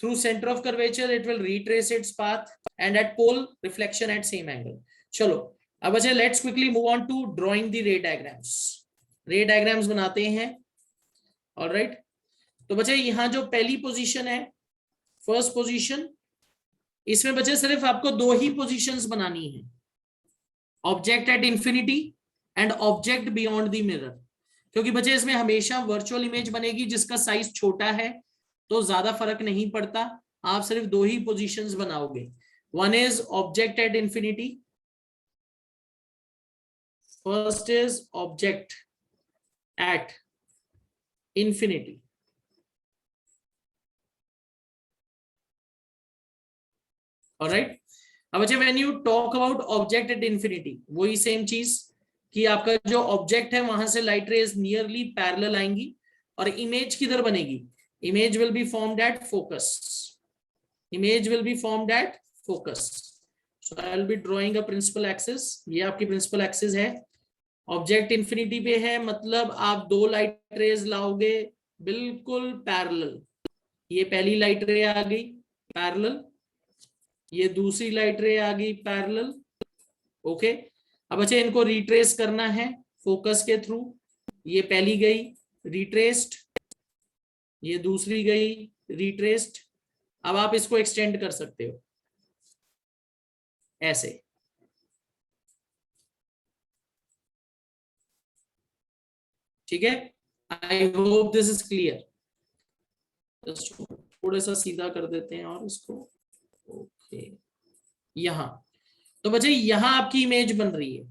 through center of curvature it will retrace its path, and at pole reflection at same angle। चलो अब अच्छा, let's quickly move on to drawing the ray diagrams. Ray diagrams बनाते हैं, alright. तो बच्चे यहां जो पहली पोजीशन है, फर्स्ट पोजीशन, इसमें बच्चे सिर्फ आपको दो ही पोजीशंस बनानी है, object at infinity and object beyond the mirror. क्योंकि बच्चे इसमें हमेशा वर्चुअल इमेज बनेगी जिसका साइज छोटा है तो ज्यादा फर्क नहीं पड़ता, आप सिर्फ दो ही पोजीशंस बनाओगे। One is object at infinity, first is object at infinity, alright. अब अच्छा, when you talk about object at infinity, वही सेम चीज कि आपका जो ऑब्जेक्ट है वहां से लाइट रेज नियरली पैरेलल आएंगी और इमेज किधर बनेगी, image will be formed at focus, image will be formed at focus. So I will be drawing a principal axis, ये आपकी प्रिंसिपल एक्सिस है, ऑब्जेक्ट इंफिनिटी पे है, मतलब आप दो लाइट रेज लाओगे बिल्कुल पैरेलल, ये पहली लाइट रे आ गई पैरेलल, ये दूसरी लाइट रे आ गई पैरेलल, ओके। अब अच्छा, इनको रिट्रेस करना है फोकस के थ्रू, ये पहली गई रिट्रेस्ड, ये दूसरी गई रिट्रेस्ड। अब आप इसको एक्सटेंड कर सकते हो ऐसे, ठीक है। I hope this is clear. थोड़ा सा सीधा कर देते हैं और इसको, ओके। यहां तो बच्चे यहां आपकी इमेज बन रही है,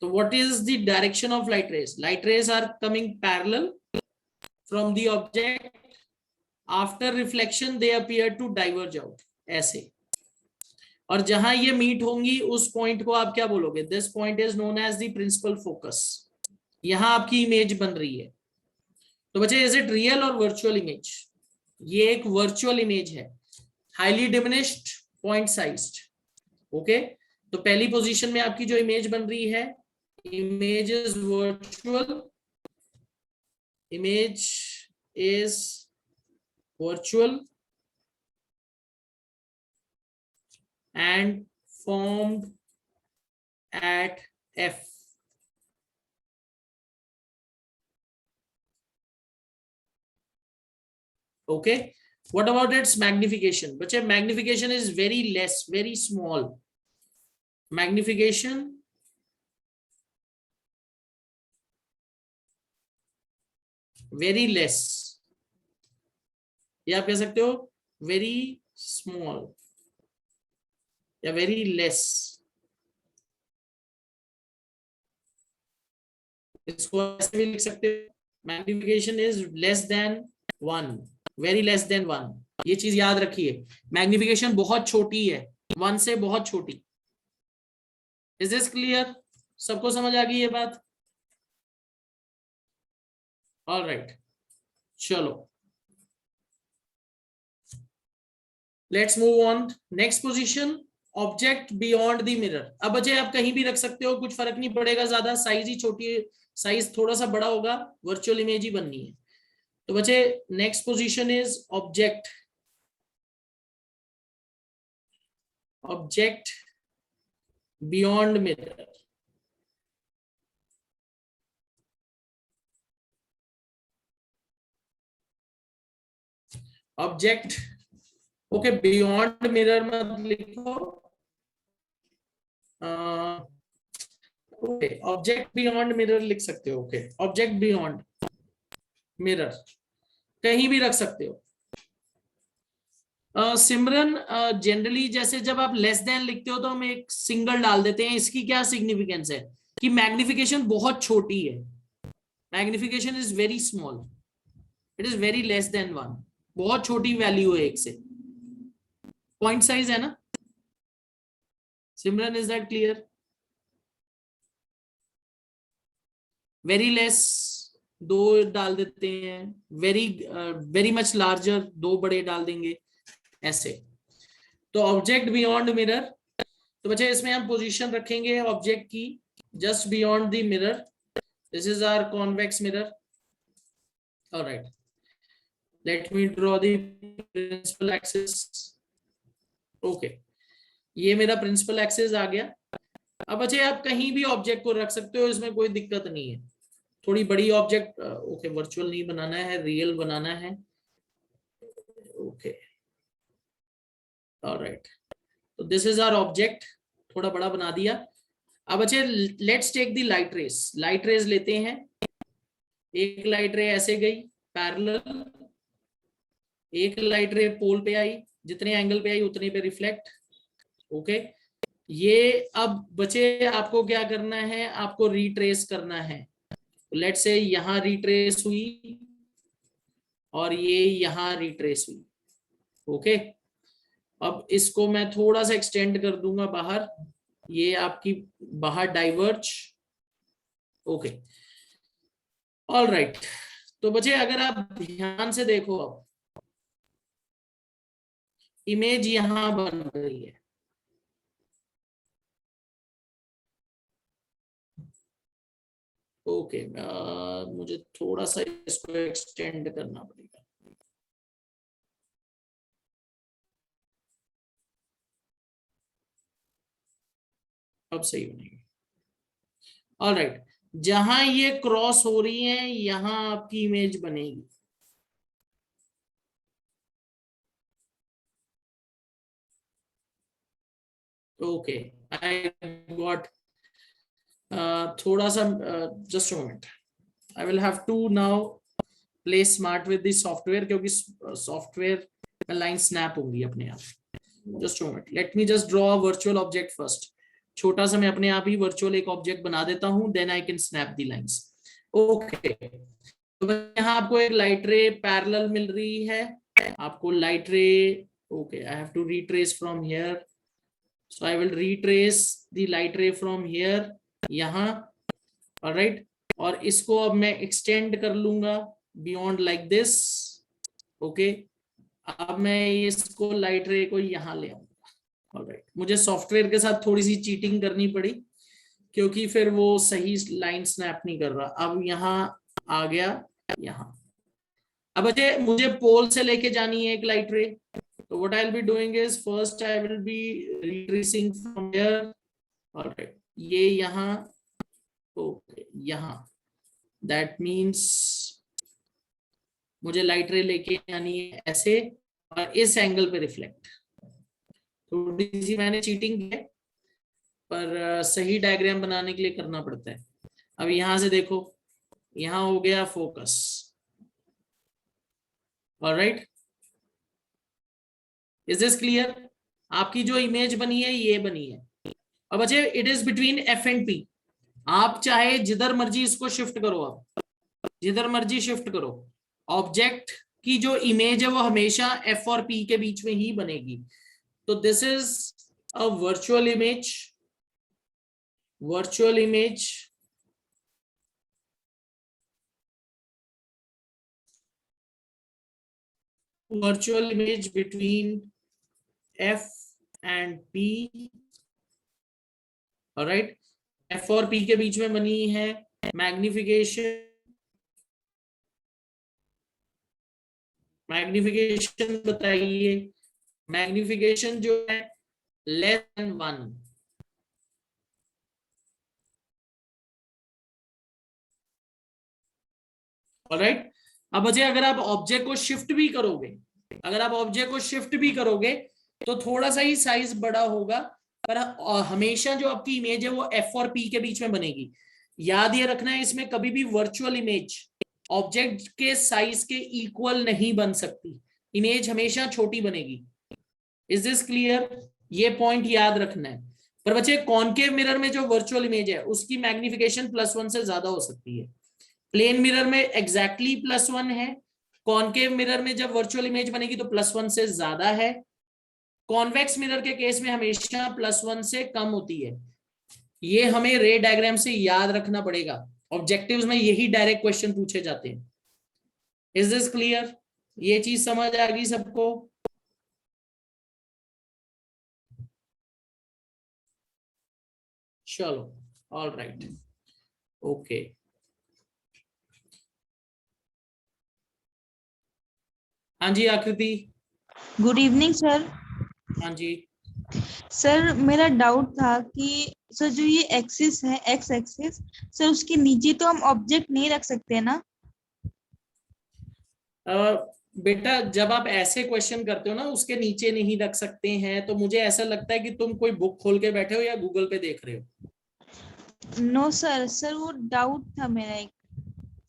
तो what is the direction of light rays, light rays are coming parallel from the object, after reflection they appear to diverge out, ऐसे। और जहां ये मीट होंगी उस पॉइंट को आप क्या बोलोगे, this point is known as the principal focus, यहां आपकी इमेज बन रही है। तो बच्चे इज इट रियल और वर्चुअल इमेज, ये एक वर्चुअल इमेज है, highly diminished point sized, okay. तो पहली पोजीशन में आपकी जो इमेज बन रही है, image is virtual, image is virtual and formed at F. Okay, what about its magnification? बच्चे magnification is very less, very small. Magnification very less, या आप कह सकते हो very small या very less, इसको ऐसे भी लिख सकते हो, magnification is less than 1, very less than 1, ये चीज याद रखिए, मैग्निफिकेशन बहुत छोटी है, 1 से बहुत छोटी। इज दिस क्लियर, सबको समझ आ गई ये बात? ऑलराइट, चलो let's move on, next position, object beyond the mirror. अब बच्चे आप कहीं भी रख सकते हो, कुछ फर्क नहीं पड़ेगा, ज्यादा साइज ही छोटी है, साइज थोड़ा सा बड़ा होगा, वर्चुअल इमेज ही बननी है। तो बच्चे next position is object, object beyond mirror. Object, okay, beyond mirror मत लिखो, ओके, ऑब्जेक्ट बियॉन्ड मिरर लिख सकते हो, ओके, ऑब्जेक्ट बियॉन्ड मिरर कहीं भी रख सकते हो। सिमरन जनरली जैसे जब आप लेस देन लिखते हो तो हम एक सिंगल डाल देते हैं, इसकी क्या सिग्निफिकेंस है कि मैग्निफिकेशन बहुत छोटी है, magnification is very small, it is very less than 1, बहुत छोटी वैल्यू है एक से, पॉइंट साइज है ना Simran, is that clear? Very less 2 डाल देते हैं, वेरी वेरी मच लार्जर 2 बड़े डाल देंगे ऐसे। तो ऑब्जेक्ट बियॉन्ड मिरर, तो बच्चे इसमें हम पोजीशन रखेंगे ऑब्जेक्ट की just beyond the mirror, this is our convex mirror, alright. Let me draw the principal axis, okay, ये मेरा प्रिंसिपल एक्सिस आ गया। अब बच्चे आप कहीं भी ऑब्जेक्ट को रख सकते हो, इसमें कोई दिक्कत नहीं है, थोड़ी बड़ी ऑब्जेक्ट, ओके, वर्चुअल नहीं बनाना है, रियल बनाना है, ओके, ऑलराइट। तो दिस इज आवर ऑब्जेक्ट, थोड़ा बड़ा बना दिया। अब बच्चे let's take the light rays, light rays लेते हैं, एक लाइट रे ऐसे गई पैरेलल, एक लाइट रे पोल पे आई, जितने एंगल पे आई उतने पे रिफ्लेक्ट, ओके। ये अब बच्चे आपको क्या करना है, आपको रिट्रेस करना है, लेट्स से यहां रिट्रेस हुई और ये यहां रिट्रेस हुई, ओके। अब इसको मैं थोड़ा सा एक्सटेंड कर दूंगा बाहर, ये आपकी बाहर डाइवर्ज। Okay, all right. तो बच्चे अगर आप ध्यान से देखो, अब इमेज यहां बन रही है। ओके, मुझे थोड़ा सा इसको एक्सटेंड करना पड़ेगा। अब सही बनेगी। ऑल राइट, जहां ये क्रॉस हो रही है यहां आपकी इमेज बनेगी। Okay, I got. थोड़ा सा just moment, I will have to now play smart with this software, क्योंकि सॉफ्टवेयर में लाइन स्नैप होंगी अपने आप। Just moment, let me just draw virtual object first. छोटा सा मैं अपने आप ही वर्चुअल एक ऑब्जेक्ट बना देता हूं, then I can snap the lines. Okay, तो यहाँ आपको एक लाइट रे पैरेलल मिल रही है, आपको light ray. Okay, I have to retrace from here, so I will retrace the light ray from here यहाँ। ऑलराइट, और इसको अब मैं एक्सटेंड कर लूंगा बियॉन्ड लाइक दिस। ओके, अब मैं इसको लाइट रे को यहाँ ले आऊंगा। ऑलराइट, मुझे सॉफ्टवेयर के साथ थोड़ी सी चीटिंग करनी पड़ी, क्योंकि फिर वो सही लाइन स्नैप नहीं कर रहा। अब यहाँ आ गया यहाँ। अब मुझे पोल से लेके जानी है एक लाइट रे, तो what I will be doing is first I will B retracing from here. Alright, ये यहाँ, ओके यहाँ, दैट मीन्स मुझे लाइट रे लेके आनी है ऐसे, और इस एंगल पे रिफ्लेक्ट। थोड़ी सी मैंने चीटिंग की है, पर सही डायग्राम बनाने के लिए करना पड़ता है। अब यहां से देखो, यहां हो गया focus. Alright, is this clear? आपकी जो इमेज बनी है ये बनी है। अब बच्चे it is between F and P. आप चाहे जिधर मर्जी इसको शिफ्ट करो, आप जिधर मर्जी शिफ्ट करो, ऑब्जेक्ट की जो इमेज है वो हमेशा एफ और पी के बीच में ही बनेगी। तो this is a virtual image, virtual image virtual image between F and P. Alright, F और P के बीच में बनी है। मैग्निफिकेशन, मैग्निफिकेशन बताइए। मैग्निफिकेशन जो है लेस देन 1। ऑलराइट, अब अजय अगर आप ऑब्जेक्ट को शिफ्ट भी करोगे, अगर आप ऑब्जेक्ट को शिफ्ट भी करोगे तो थोड़ा सा ही साइज बड़ा होगा, पर हमेशा जो आपकी इमेज है वो एफ और पी के बीच में बनेगी। याद ये रखना है, इसमें कभी भी वर्चुअल इमेज ऑब्जेक्ट के साइज के इक्वल नहीं बन सकती, इमेज हमेशा छोटी बनेगी। Is this clear? ये पॉइंट याद रखना है। पर बच्चे कॉनकेव मिरर में जो वर्चुअल इमेज है उसकी मैग्निफिकेशन +1 से ज्यादा हो सकती है। प्लेन मिरर में एग्जैक्टली +1 है, कॉनकेव मिरर में जब वर्चुअल इमेज बनेगी तो +1 से ज्यादा है। कॉन्वेक्स मिरर के केस में हमेशा +1 से कम होती है। ये हमें रे डायग्राम से याद रखना पड़ेगा, ऑब्जेक्टिव्स में यही डायरेक्ट क्वेश्चन पूछे जाते हैं। Is this clear? ये चीज समझ आ गई सबको? चलो, ऑल राइट, ओके। हाँ जी आकृति। Good evening sir. हाँ जी सर मेरा डाउट था कि सर जो ये एक्सिस है, एक्स एक्सिस, सर उसके नीचे तो हम ऑब्जेक्ट नहीं रख सकते ना? बेटा जब आप ऐसे क्वेश्चन करते हो ना, उसके नीचे नहीं रख सकते हैं, तो मुझे ऐसा लगता है कि तुम कोई बुक खोल के बैठे हो या गूगल पे देख रहे हो। नो सर, सर वो डाउट था मेरा एक।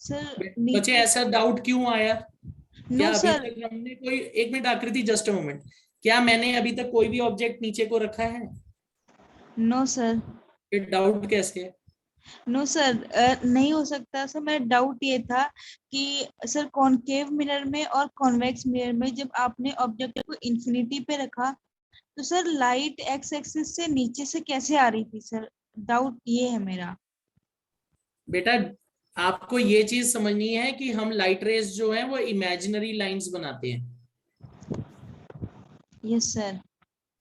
सर बच्चे ऐसा डाउट क्यों आया? क्या नो अभी सर। तक हमने कोई, एक मिनट आकृति, जस्ट अ मोमेंट, क्या मैंने अभी तक कोई भी ऑब्जेक्ट नीचे को रखा है? No sir. फिर डाउट कैसे है? नो सर, नहीं हो सकता सर। मेरा डाउट ये था कि सर कॉनकेव मिरर में और कॉन्वेक्स मिरर में जब आपने ऑब्जेक्ट को इंफिनिटी पे रखा तो सर लाइट एक्स एक्सिस से नीचे से कैसे आ रही थी सर, डाउट ये है मेरा। बेटा आपको ये चीज समझनी है कि हम लाइट रेज जो है वो इमेजिनरी लाइंस बनाते हैं। Yes sir.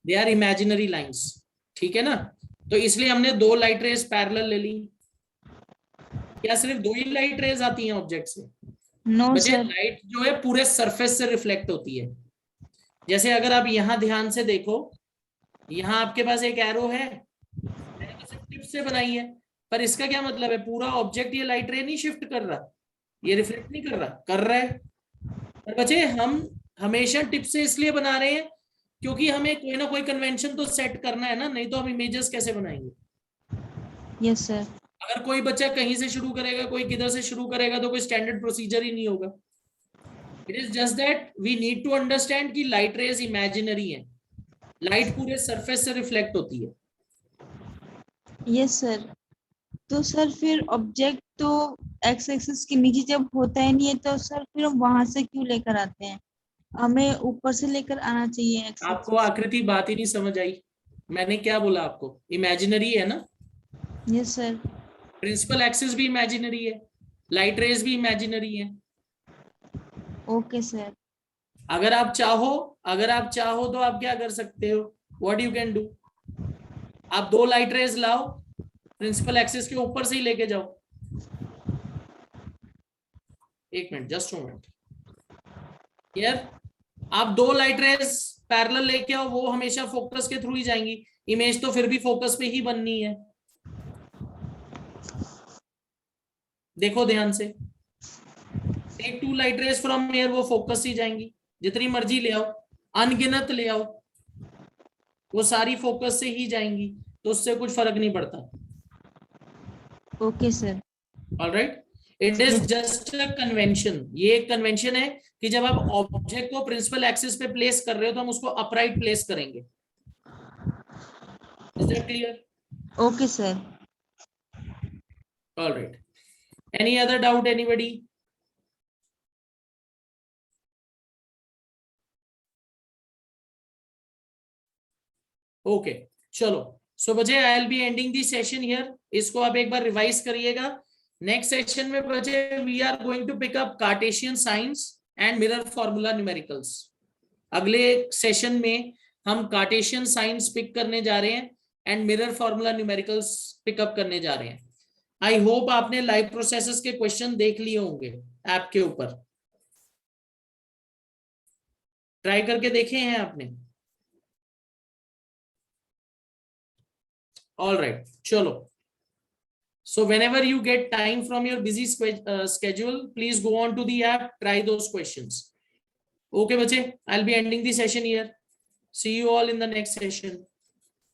They are imaginary lines, ठीक है ना। तो इसलिए हमने दो लाइट रेज पैरेलल ले ली। क्या सिर्फ दो ही लाइट रेज आती हैं ऑब्जेक्ट से? नो बच्चे सर। लाइट जो है पूरे सरफेस से रिफ्लेक्ट होती है। जैसे अगर आप यहां ध्यान से देखो, यहां आपके पास एक एरो है, मैंने तो सिर्फ टिप से बनाई है, पर इसका क्या मतलब है? पूरा ऑब्जेक्ट ये लाइट रे नहीं शिफ्ट कर रहा, ये रिफ्लेक्ट नहीं कर रहा, कर रहा है। पर बच्चे हम हमेशा टिप से इसलिए बना रहे हैं क्योंकि हमें कोई ना कोई कन्वेंशन तो सेट करना है ना, नहीं तो हम इमेजेस कैसे बनाएंगे? Yes sir. अगर कोई बच्चा कहीं से शुरू करेगा, कोई किधर से शुरू करेगा, तो कोई स्टैंडर्ड प्रोसीजर ही नहीं होगा। It is just that we need to understand कि लाइट रेज इमेजिनरी है, लाइट पूरे सरफेस से रिफ्लेक्ट होती है। Yes sir. तो सर फिर ऑब्जेक्ट तो एक्स एक्सिस के नीचे जब होता ही नहीं है, तो सर फिर हम वहां से क्यों लेकर आते हैं? हमें ऊपर से लेकर आना चाहिए एक्स आपको एक्सिस। आकृति बात ही नहीं समझ आई। मैंने क्या बोला आपको? इमेजिनरी है ना। Yes sir. प्रिंसिपल एक्सिस भी इमेजिनरी है, लाइट रेज भी इमेजिनरी है। Okay sir. अगर आप चाहो तो आप क्या कर सकते हो? व्हाट यू कैन डू, आप दो लाइट रेज लाओ, प्रिंसिपल एक्सिस के ऊपर से ही लेके जाओ। एक मिनट, जस्ट मोमेंट। यार आप दो लाइट रेज पैरेलल लेके आओ, वो हमेशा फोकस के थ्रू ही जाएंगी, इमेज तो फिर भी फोकस पे ही बननी है। देखो ध्यान से, take two light rays from here, वो फोकस ही जाएंगी। जितनी मर्जी ले आओ, अनगिनत ले आओ, वो सारी फोकस से ही जाएंगी, तो उससे कुछ फर्क नहीं पड़ता। Okay sir. Alright, it is just a convention. ये एक कन्वेंशन है कि जब आप ऑब्जेक्ट को प्रिंसिपल एक्सिस पे प्लेस कर रहे हो तो हम उसको अपराइट प्लेस करेंगे। Is that clear? Okay sir. Alright, any other doubt anybody? Okay, चलो। सो बच्चे I will be ending the session here. इसको आप एक बार रिवाइज करिएगा। नेक्स्ट सेशन में बच्चे we are going to pick up Cartesian signs and mirror formula numericals. अगले सेशन में हम कार्टेशियन साइंस पिक करने जा रहे हैं and mirror formula numericals pickup करने जा रहे हैं। आई होप आपने लाइव प्रोसेसेस के क्वेश्चन देख लिए होंगे ऐप के ऊपर, ट्राई करके देखे हैं आपने? All right, chalo. So whenever you get time from your busy schedule, please go on to the app, try those questions. Okay, bache, I'll be ending the session here. See you all in the next session.